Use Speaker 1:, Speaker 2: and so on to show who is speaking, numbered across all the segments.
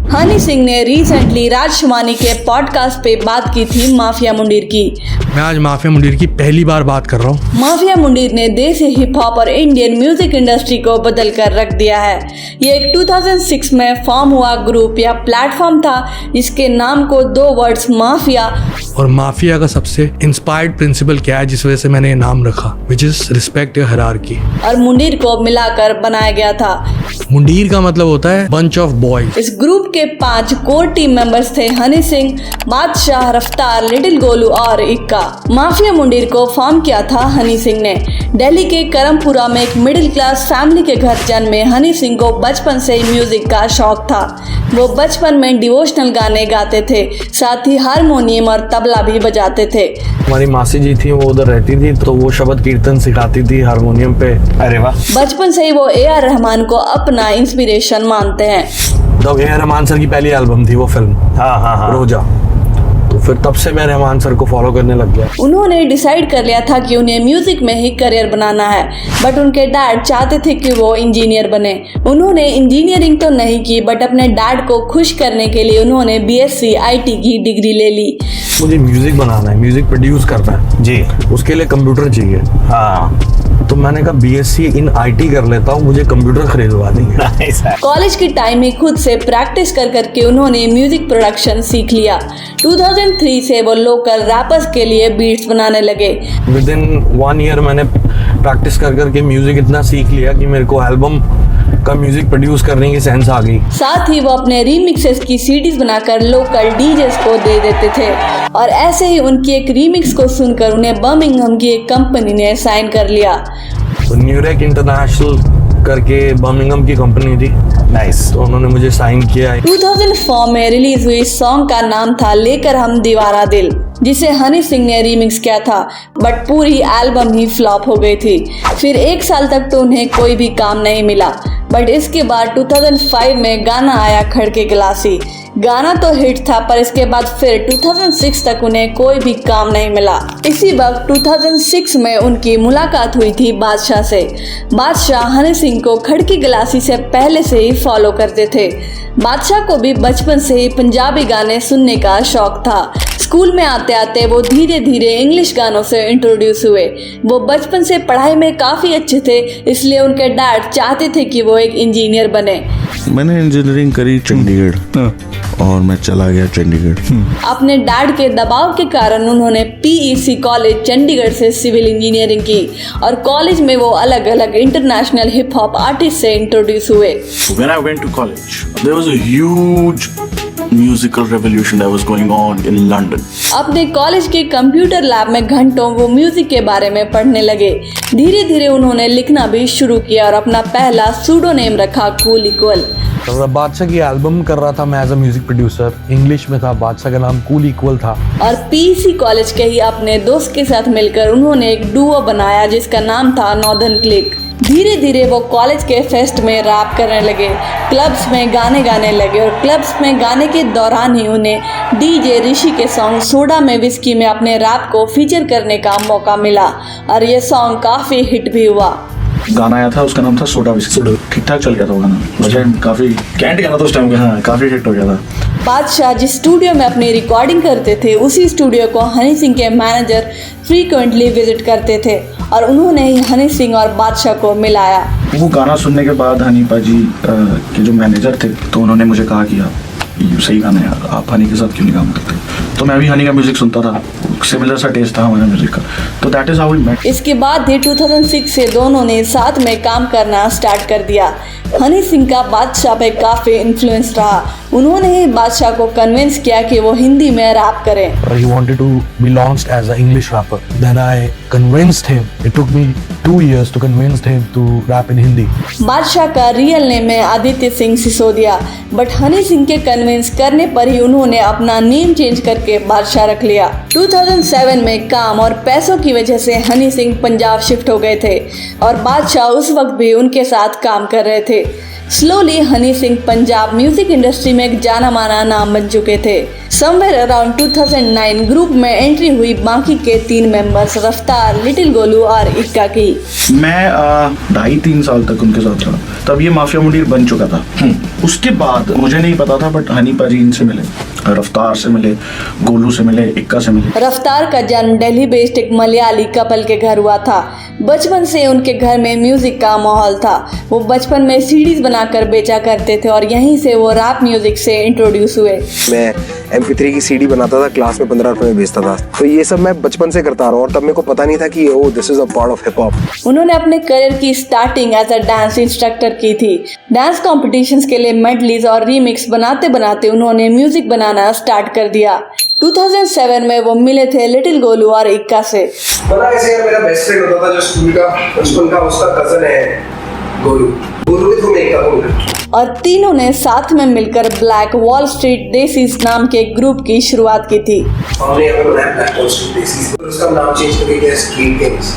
Speaker 1: हनी सिंह ने रिसेंटली राज शमानी के पॉडकास्ट पे बात की थी माफिया मुंडीर की।
Speaker 2: मैं आज माफिया मुंडीर की पहली बार बात कर रहा हूँ।
Speaker 1: माफिया मुंडीर ने देसी हिप हॉप और इंडियन म्यूजिक इंडस्ट्री को बदल कर रख दिया है। ये एक 2006 में फॉर्म हुआ ग्रुप या प्लेटफॉर्म था जिसके नाम को दो वर्ड्स माफिया
Speaker 2: और माफिया का सबसे इंस्पायर्ड प्रिंसिपल क्या है जिस वजह से मैंने ये नाम रखा, विच इज रिस्पेक्ट या हायरार्की,
Speaker 1: और मुंडीर को मिलाकर बनाया गया था।
Speaker 2: मुंडीर का मतलब होता है बंच ऑफ बॉयज।
Speaker 1: इस ग्रुप के 5 कोर टीम मेंबर्स थे हनी सिंह, बादशाह, रफ्तार, लिटिल गोलू और इक्का। माफिया मुंडीर को फॉर्म किया था हनी सिंह ने। दिल्ली के करमपुरा में एक मिडिल क्लास फैमिली के घर जन्मे हनी सिंह को बचपन से ही म्यूजिक का शौक था। वो बचपन में डिवोशनल गाने गाते थे, साथ ही हारमोनियम और तबला भी बजाते थे।
Speaker 3: हमारी मासी जी थी, वो उधर रहती थी, तो वो शब्द कीर्तन सिखाती थी हारमोनियम पे। अरे वाह।
Speaker 1: बचपन से ही वो ए.आर. रहमान को अपना इंस्पिरेशन मानते हैं।
Speaker 3: तब ए.आर. रहमान सर की पहली एल्बम थी वो फिल्म, हाँ रोजा। तो फिर तब से मैं रहमान सर को फॉलो करने लग गया।
Speaker 1: उन्होंने डिसाइड कर लिया था कि उन्हें म्यूजिक में ही करियर बनाना है, बट उनके डैड चाहते थे कि वो इंजीनियर बने। उन्होंने इंजीनियरिंग तो नहीं की, बट अपने डैड को खुश करने के लिए उन्होंने BSc IT की डिग्री ले ली।
Speaker 3: मुझे म्यूजिक बनाना है, म्यूजिक प्रोड्यूस करना है जी, उसके लिए कंप्यूटर चाहिए। हाँ, तो मैंने कहा BSc इन IT कर लेता हूँ, मुझे कंप्यूटर खरीदवा देंगे।
Speaker 1: कॉलेज के टाइम में खुद से प्रैक्टिस कर करके उन्होंने म्यूजिक प्रोडक्शन सीख लिया। 2003 से वो लोकल रैपर्स के लिए बीट्स बनाने लगे।
Speaker 3: विद इन 1 ईयर मैंने प्रैक्टिस कर करके म्यूजिक इतना सीख लिया कि मेरे को एल्बम का म्यूजिक प्रोड्यूस करने की सेंस आ गई।
Speaker 1: साथ ही वो अपने रीमिक्सेस की CDs बनाकर लोकल DJs को दे देते थे, और ऐसे ही उनकी एक रीमिक्स को सुनकर उन्हें बर्मिंघम की एक कंपनी ने साइन कर लिया।
Speaker 3: तो न्यूरेक इंटरनेशनल करके बर्मिंघम की कंपनी थी, नाइस, तो उन्होंने मुझे साइन किया।
Speaker 1: 2004 में रिलीज हुई सॉन्ग का नाम था लेकर हम दीवारा दिल, जिसे हनी सिंह ने रीमिक्स किया था, बट पूरी एल्बम ही फ्लॉप हो गई थी। फिर 1 साल तक तो उन्हें कोई भी काम नहीं मिला, बट इसके बाद 2005 में गाना आया खड़के गिलासी। गाना तो हिट था, पर इसके बाद फिर 2006 तक उन्हें कोई भी काम नहीं मिला। इसी वक्त 2006 में उनकी मुलाकात हुई थी बादशाह से। बादशाह हनी सिंह को खड़की गिलासी से पहले से ही फॉलो करते थे। बादशाह को भी बचपन से ही पंजाबी गाने सुनने का शौक था। स्कूल में आते आते वो धीरे धीरे इंग्लिश गानों से इंट्रोड्यूस हुए। वो बचपन से पढ़ाई में काफ़ी अच्छे थे, इसलिए उनके डैड चाहते थे कि वो एक इंजीनियर बने।
Speaker 4: मैंने इंजीनियरिंग करी चंडीगढ़ और मैं चला गया चंडीगढ़।
Speaker 1: अपने डैड के दबाव के कारण उन्होंने PEC कॉलेज चंडीगढ़ से सिविल इंजीनियरिंग की, और कॉलेज में वो अलग अलग इंटरनेशनल हिप हॉप आर्टिस्ट से इंट्रोड्यूस हुए।
Speaker 5: When I went to college, there was a huge musical revolution that was going on in London.
Speaker 1: अपने कॉलेज के कंप्यूटर लैब में घंटों वो म्यूजिक के बारे में पढ़ने लगे। धीरे धीरे उन्होंने लिखना भी शुरू किया और अपना पहला सूडोनेम रखा कूल इक्वल।
Speaker 3: तो बादशाह की एल्बम कर रहा था मैं as a music producer, English में था, बादशाह का नाम कूल इक्वल था।
Speaker 1: और PEC कॉलेज के ही अपने दोस्त के साथ मिलकर उन्होंने एक डुओ बनाया जिसका नाम था नॉर्दर्न क्लिक। धीरे धीरे वो कॉलेज के फेस्ट में रैप करने लगे, क्लब्स में गाने गाने लगे, और क्लब्स में गाने के दौरान ही उन्हें DJ ऋषि के सॉन्ग सोडा में विस्की में अपने रैप को फीचर करने का मौका मिला, और ये सॉन्ग काफ़ी हिट भी हुआ।
Speaker 5: गाना आया था, उसका नाम था सोडा विस्की। ठीक ठाक चल गया था वो गाना, मुझे काफी कैंट गाना था उस टाइम का, हाँ काफी हिट हो गया था।
Speaker 1: बादशाह जिस स्टूडियो में अपनी रिकॉर्डिंग करते थे, उसी स्टूडियो को हनी सिंह के मैनेजर फ्रीक्वेंटली विजिट करते थे, और उन्होंने ही हनी सिंह और बादशाह को मिलाया।
Speaker 5: वो गाना सुनने के बाद हनी पाजी के जो मैनेजर थे, तो उन्होंने मुझे कहा कि ये सही गाना है यार, आप हनी के साथ क्यों नहीं काम करते? तो मैं भी हनी का म्यूजिक सुनता था, सिमिलर सा टेस्ट था हमारे म्यूजिक का, तो that is how we met.
Speaker 1: इसके बाद ही 2006 से दोनों ने साथ में काम करना स्टार्ट कर दिया। हनी सिंह का बादशाह पे काफी इन्फ्लुएंस रहा। उन्होंने ही बादशाह को कन्विंस किया कि वो हिंदी में रैप करें।
Speaker 2: He wanted to be launched as an English rapper. Then I convinced him. It took me 2 years to convince him to rap in Hindi.
Speaker 1: बादशाह का रियल नेम है आदित्य सिंह सिसोदिया, बट हनी सिंह के कन्विंस करने पर ही उन्होंने अपना नेम चेंज करके बादशाह रख लिया। 2007 में काम और पैसों की वजह से हनी सिंह पंजाब शिफ्ट हो गए थे, और बादशाह उस वक्त भी उनके साथ काम कर रहे थे। Slowly Honey Singh Punjab music industry में एक जाना माना नाम बन चुके थे। समवेयर अराउंड 2009 ग्रुप में एंट्री हुई बाकी के 3 मेंबर्स रफ्तार, लिटिल गोलू और इक्का की।
Speaker 5: मैं 2.5-3 साल तक उनके साथ रहा। तब ये माफिया मुंडीर बन चुका था। उसके बाद मुझे नहीं पता था, बट हनी पाजी इनसे मिले, रफ्तार से मिले, गोलू से मिले, इक्का से मिले।
Speaker 1: रफ्तार का जन्म दिल्ली बेस्ड एक मलयाली कपल के घर हुआ था। बचपन से उनके घर में म्यूजिक का माहौल था। वो बचपन में सीडीज बनाकर बेचा करते थे और यहीं से वो रैप म्यूजिक से इंट्रोड्यूस हुए।
Speaker 6: मैं MP3 की CD बनाता था, क्लास में 15 रुपए में बेचता था। तो ये सब मैं बचपन से करता रहा और तब मेरे को पता नहीं था कि oh this is a part of hip hop.
Speaker 1: उन्होंने अपने करियर की starting as a dance instructor की थी। डांस कॉम्पिटिशन्स के लिए मेडलीज और रीमिक्स बनाते बनाते उन्होंने म्यूजिक बनाना स्टार्ट कर दिया। 2007 में वो मिले थे लिटिल गोलू और इक्का से।
Speaker 6: पता कैसे यार, मेरा बेस्ट फ्रेंड होता था जो स्कूल का बचपन का, उसका कजन है गोलू। गोलू के थ्रू मैं इक्का को मिला
Speaker 1: और तीनों ने साथ में मिलकर ब्लैक वॉल स्ट्रीट देसीज नाम के ग्रुप की शुरुआत की थी।
Speaker 6: हमने यहाँ पे बनाया ब्लैक वॉल स्ट्रीट देसीज, फिर उसका नाम चेंज करके किया स्ट्रीट किंग्स,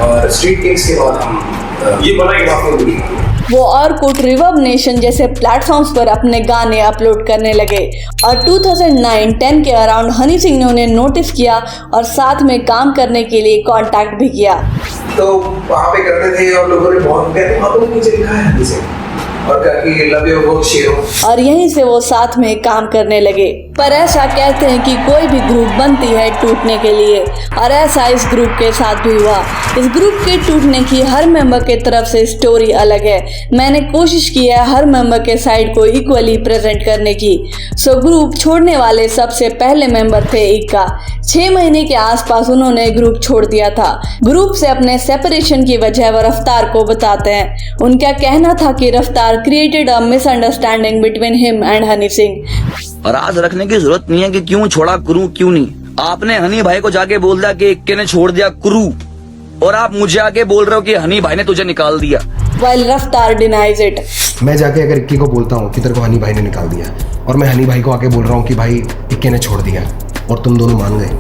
Speaker 6: और स्ट्रीट किंग्स के बाद हम ये बना एक माफिया मुंडीर।
Speaker 1: वो और कुछ रिवर्ब नेशन जैसे प्लेटफॉर्म्स पर अपने गाने अपलोड करने लगे और 2009-10 के अराउंड हनी सिंह ने उन्हें नोटिस किया और साथ में काम करने के लिए कांटेक्ट भी किया।
Speaker 6: तो वहाँ पे करते थे और लोगों ने बहुत कहते वहाँ पे नीचे लिखा है हनी सिंह और कहा कि लव यू बहुत शेर हो,
Speaker 1: और यहीं से वो साथ में काम करने लगे। पर ऐसा कहते हैं कि कोई भी ग्रुप बनती है टूटने के लिए, और ऐसा इस ग्रुप के साथ भी हुआ। इस ग्रुप के टूटने की हर मेंबर के तरफ से स्टोरी अलग है। मैंने कोशिश की है हर मेंबर के साइड को इक्वली प्रेजेंट करने की। सो ग्रुप छोड़ने वाले सबसे पहले मेंबर थे इक्का। 6 महीने के आसपास उन्होंने ग्रुप छोड़ दिया था। ग्रुप से अपने सेपरेशन की वजह वो रफ्तार को बताते हैं। उनका कहना था कि रफ्तार created a misunderstanding between him and Honey Singh.
Speaker 7: और आज रखने की जरूरत नहीं है कि क्यों छोड़ा क्रू क्यों नहीं। आपने हनी भाई को जाके बोल दिया कि इक्के ने छोड़ दिया क्रू, और आप मुझे आके बोल रहे हो कि हनी भाई ने तुझे निकाल दिया।
Speaker 1: While रफ्तार denies it।
Speaker 8: मैं जाके अगर इक्की को बोलता हूँ कि तेरे को हनी भाई ने निकाल दिया, और मैं हनी भाई को आके बोल रहा हूँ कि भाई इक्के ने छोड़ दिया, और तुम दोनों मान गए,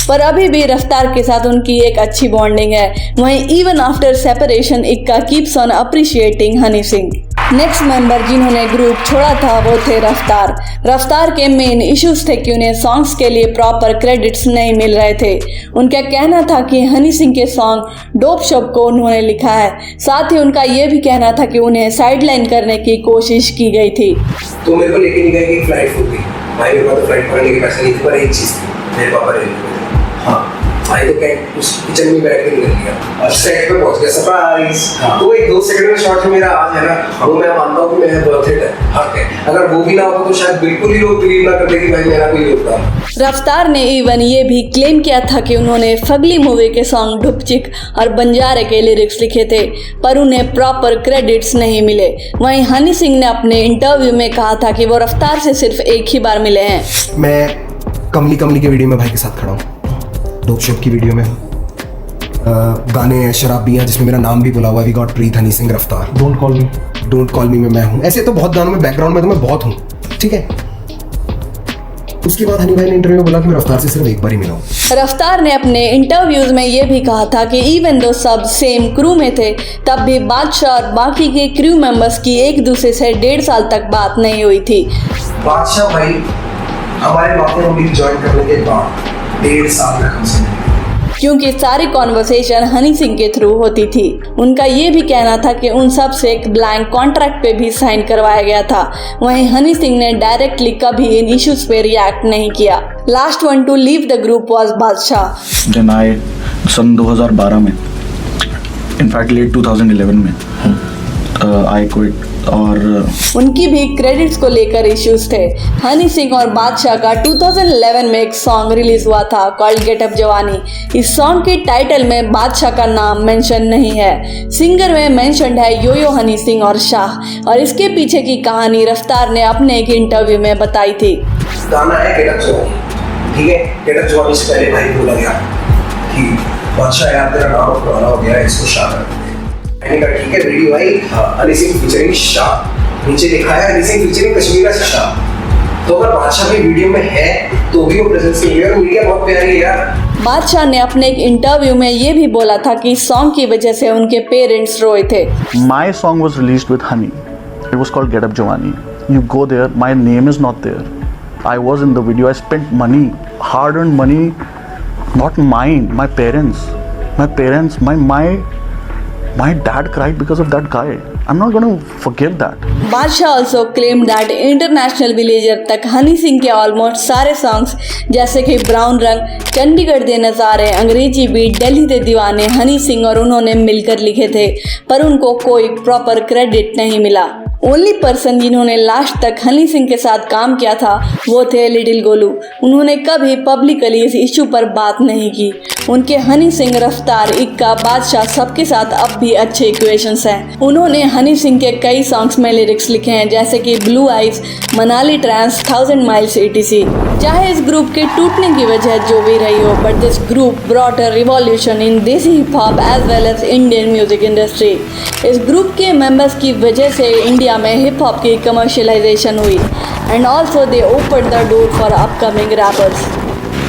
Speaker 1: पर अभी भी रफ्तार के साथ उनकी एक अच्छी बॉन्डिंग है। वहीं इवन आफ्टर सेपरेशन इक्का keeps on appreciating Honey Singh. Next member जिन्होंने ग्रुप छोड़ा था वो थे रफ्तार। रफ्तार के मेन इश्यूज थे कि उन्हें सॉन्ग्स के लिए प्रॉपर क्रेडिट्स नहीं मिल रहे थे। उनका कहना था कि हनी सिंह के सॉन्ग डोप शॉप को उन्होंने लिखा है। साथ ही उनका ये भी कहना था कि उन्हें साइडलाइन करने की कोशिश की गई थी।
Speaker 6: तो मेरे को लेके नहीं गए कि फ्लाइट फूट गई भाई, मेरे पास तो फ्लाइट पकड़ने के पैसे नहीं थे, पर एक चीज़ थी, मेरे पापा रेलवे में थे। हाँ भाई, तो क्या उस किचन में बैठ के निकल गया और सेट पे पहुंच गया, सरप्राइज। तो एक 2 सेकंड में शॉट मेरा आज है ना, वो मैं मानता हूँ कि मेरा वर्थ इट है, हक है। अगर वो भी ना होता तो शायद बिल्कुल ही लोग बिलीव ना करते कि भाई मेरा कोई योगदान।
Speaker 1: रफ्तार ने इवन ये भी क्लेम किया था कि उन्होंने फगली मूवी के सॉन्ग ढुपचिक और बंजारे के लिरिक्स लिखे थे, पर उन्हें प्रॉपर क्रेडिट्स नहीं मिले। वहीं हनी सिंह ने अपने इंटरव्यू में कहा था कि वो रफ्तार से सिर्फ एक ही बार मिले हैं।
Speaker 8: मैं कमली कमली के वीडियो में भाई के साथ खड़ा हूँ, डोप शॉप की वीडियो में गाने शराबियाँ जिसमें मेरा नाम भी बुला हुआ है, वी गॉट प्रीत हनी सिंह रफ्तार। डोंट कॉल मी में मैं हूँ। ऐसे तो बहुत गानों में बैकग्राउंड में तो मैं बहुत हूँ, ठीक है। उसके बाद हनी भाई ने इंटरव्यू में बोला कि मैं रफ्तार से सिर्फ एक बार ही मिला हूँ।
Speaker 1: रफ्तार ने अपने इंटरव्यूज में ये भी कहा था कि इवन दो सब सेम क्रू में थे, तब भी बादशाह और बाकी के क्रू मेंबर्स की एक दूसरे से 1.5 साल तक बात नहीं हुई थी।
Speaker 6: बादशाह भाई हमारे माफिया मुंडीर ज्वाइन करने के बाद 1.5 साल तक हमसे नहीं,
Speaker 1: क्योंकि सारी कॉन्वर्सेशन हनी सिंह के थ्रू होती थी। उनका ये भी कहना था कि उन सब से एक ब्लैंक कॉन्ट्रैक्ट पे भी साइन करवाया गया था। वहीं हनी सिंह ने डायरेक्टली कभी इन इश्यूज पे रिएक्ट नहीं किया। Last one two leave the group was बादशाह।
Speaker 5: देन आए सन 2012 में, इनफैक्ट लेट 2011 में आई क्विट, और
Speaker 1: उनकी भी क्रेडिट्स को लेकर इश्यूज थे। हनी सिंह और बादशाह का 2011 में एक सॉन्ग रिलीज हुआ था कॉल्ड गेट अप जवानी। इस सॉन्ग के टाइटल में बादशाह का नाम मेंशन नहीं है, सिंगर में मेंशन्ड है योयो हनी सिंह और शाह। और इसके पीछे की कहानी रफ्तार ने अपने एक इंटरव्यू में बताई थी।
Speaker 6: गाना है गेट अप जवानी, ठीक है। गेट अप जवानी से पहले भाई बोला गया कि बादशाह यार तेरा नाम पुराना हो गया है, इसको शाह कर। मैंने कहा ठीक है रेडी भाई, हनी सिंह फीचरिंग शाह, नीचे लिखा है हनी सिंह फीचरिंग कश्मीरा से शाह। तो अगर बादशाह भी वीडियो में है तो भी वो प्रेजेंस नहीं है, और मीडिया बहुत प्यारी है यार।
Speaker 1: बादशाह ने अपने एक इंटरव्यू में ये भी बोला था कि इस सॉन्ग की वजह से उनके पेरेंट्स रोए थे।
Speaker 9: My song was released with Honey. It was called Get Up Jawani. You go there, my name is not there. I was in the video. I spent money, hard-earned money, not mine, my parents, my dad cried because of that guy. I'm not going to forget that.
Speaker 1: बादशाह also claimed that international villager तक हनी सिंह के almost सारे songs जैसे कि brown रंग, चंडीगढ़ दे नज़ारे, अंग्रेजी beat, Delhi दे दीवाने हनी सिंह और उन्होंने मिलकर लिखे थे, पर उनको कोई प्रॉपर क्रेडिट नहीं मिला। ओनली पर्सन जिन्होंने लास्ट तक हनी सिंह के साथ काम किया था वो थे लिटिल गोलू। उन्होंने कभी पब्लिकली इस इशू पर बात नहीं की। उनके हनी सिंह, रफ्तार, इक्का, बादशाह सबके साथ अब भी अच्छे इक्वेशंस हैं। उन्होंने हनी सिंह के कई सॉन्ग्स में लिरिक्स लिखे हैं जैसे कि blue eyes, Manali trance, 1000 miles etc। चाहे इस ग्रुप के टूटने की वजह जो भी रही हो, but this group brought a revolution in desi hip hop as well as Indian music industry. इस ग्रुप के मेंबर्स की वजह से इंडिया में हिप हॉप की कमर्शियलाइजेशन हुई and also they open the door for upcoming rappers.